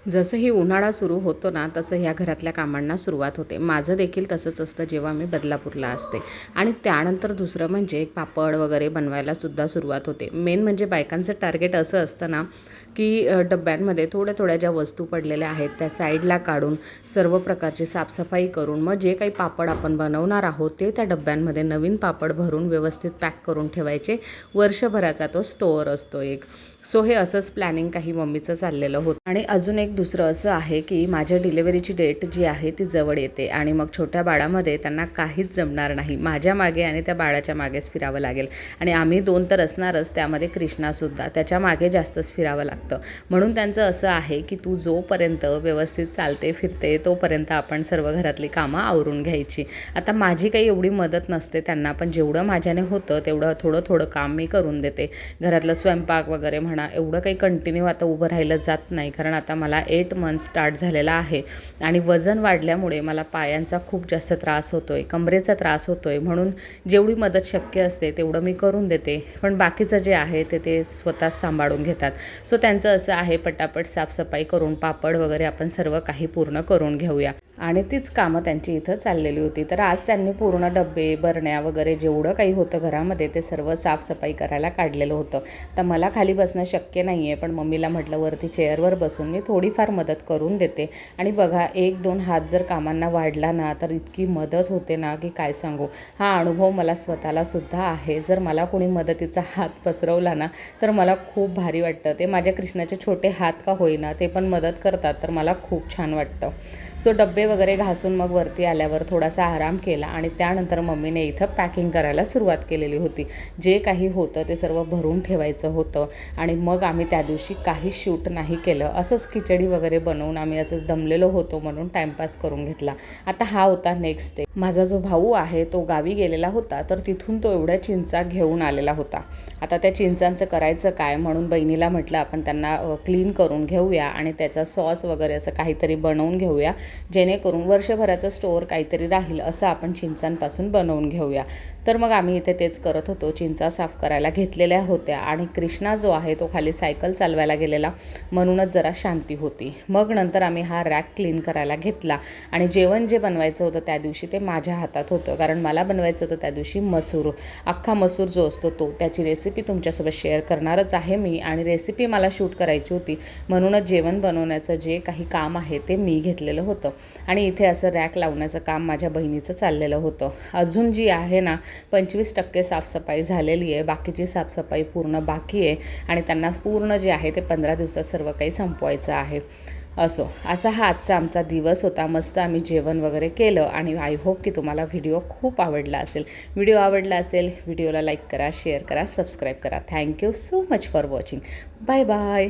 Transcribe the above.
जसंही उन्हाळा सुरू होतो ना, तसं ह्या घरातल्या कामांना सुरुवात होते. माझं देखील तसंच असतं जेव्हा मी बदलापूरला असते. आणि त्यानंतर दुसरं म्हणजे पापड वगैरे बनवायला सुद्धा सुरुवात होते. मेन म्हणजे बायकांचं टार्गेट असं असतं ना, की डब्यांमध्ये थोड्या थोड्या ज्या वस्तू पडलेल्या आहेत त्या साईडला काढून सर्व प्रकारची साफसफाई करून मग जे काही पापड आपण बनवणार आहोत ते त्या डब्यांमध्ये नवीन पापड भरून व्यवस्थित पॅक करून ठेवायचे. वर्षभराचा तो स्टोअर असतो एक. सो हे असंच प्लॅनिंग काही मम्मीचं चाललेलं होतं. आणि अजून एक दुसरं असं आहे की माझ्या डिलिव्हरीची डेट जी आहे ती जवळ येते आणि मग छोट्या बाळामध्ये त्यांना काहीच जमणार नाही. माझ्या मागे आणि त्या बाळाच्या मागेच फिरावं लागेल. आणि आम्ही 2 तर असणारच, त्यामध्ये कृष्णासुद्धा त्याच्या मागे जास्तच फिरावं लागतं. म्हणून त्यांचं असं आहे की तू जोपर्यंत व्यवस्थित चालते फिरते तोपर्यंत आपण सर्व घरातली कामं आवरून घ्यायची. आता माझी काही एवढी मदत नसते त्यांना, पण जेवढं माझ्याने होतं तेवढं थोडं थोडं काम मी करून देते. घरातलं स्वयंपाक वगैरे म्हणा, एवढं काही कंटिन्यू आता उभं राहिलं जात नाही, कारण आता मला 8 मंथ्स स्टार्ट झालेला आहे आणि वजन वाढल्यामुळे मला पायांचा खूप जास्त त्रास होतो आहे, कमरेचा त्रास होतो आहे. म्हणून जेवढी मदत शक्य असते तेवढं मी करून देते, पण बाकीचं जे आहे ते स्वतःच सांभाळून घेतात. सो त्यांचं असं आहे पटापट साफसफाई करून पापड वगैरे आपण सर्व काही पूर्ण करून घेऊया. आणि तीच कामं त्यांची इथं चाललेली होती. तर आज त्यांनी पूर्ण डब्बे, बरण्या वगैरे जेवढं काही होतं घरामध्ये ते सर्व साफसफाई करायला काढलेलं होतं. तर मला खाली बसणं शक्य नाही आहे, पण मम्मीला म्हटलं वरती चेअरवर बसून मी थोडीफार मदत करून देते. आणि बघा 1-2 हात जर कामांना वाढला ना तर इतकी मदत होते ना की काय सांगू. हा अनुभव मला स्वतःला सुद्धा आहे. जर मला कोणी मदतीचा हात पसरवला ना तर मला खूप भारी वाटतं. ते माझ्या कृष्णाचे छोटे हात का होईना ते पण मदत करतात, तर मला खूप छान वाटतं. सो डब्बे वगैरे घासून मग वरती आल्यावर थोडासा आराम केला आणि त्यानंतर मम्मीने इथं पॅकिंग करायला सुरुवात केलेली होती. जे काही होतं ते सर्व भरून ठेवायचं होतं. आणि मग आम्ही त्या दिवशी काही शूट नाही केलं, असंच खिचडी वगैरे बनवून आम्ही असंच दमलेलो होतो म्हणून टाईमपास करून घेतला. आता हा होता नेक्स्ट डे. माझा जो भाऊ आहे तो गावी गेलेला होता, तर तिथून तो एवढ्या चिंचा घेऊन आलेला होता. आता त्या चिंचांचं करायचं काय म्हणून बहिणीला म्हटलं आपण त्यांना क्लीन करून घेऊया आणि त्याचा सॉस वगैरे असं काहीतरी बनवून घेऊया, जेणेकरून वर्षभराचं स्टोअर काहीतरी राहील असं आपण चिंचांपासून बनवून घेऊया. तर मग आम्ही इथे तेच करत होतो. चिंचा साफ करायला घेतलेल्या होत्या आणि कृष्णा जो आहे तो खाली सायकल चालवायला गेलेला, म्हणूनच जरा शांती होती. मग नंतर आम्ही हा रॅक क्लीन करायला घेतला आणि जेवण जे बनवायचं होतं त्या दिवशी ते माझ्या हातात होतं, कारण मला बनवायचं होतं त्या दिवशी मसूर, अख्खा मसूर जो असतो तो. त्याची रेसिपी तुमच्यासोबत शेअर करणारच आहे मी, आणि रेसिपी मला शूट करायची होती म्हणूनच जेवण बनवण्याचं जे काही काम आहे ते मी घेतलेलं होतं. आणि इथे असं रॅक लावण्याचं काम माझ्या बहिणीचं चाललेलं होतं. अजून जी आहे ना 25% साफसफाई झालेली आहे, बाकीची साफसफाई पूर्ण बाकी आहे आणि त्यांना पूर्ण जे आहे ते 15 दिवसात सर्व काही संपवायचं आहे. असा हा आजचा आमचा दिवस होता. मस्त आम्ही जेवण वगैरे केलं आणि आय होप की तुम्हाला व्हिडिओ खूप आवडला असेल. व्हिडिओ आवडला असेल व्हिडिओला लाईक करा, शेअर करा, सबस्क्राईब करा. Thank you so much for watching. Bye bye.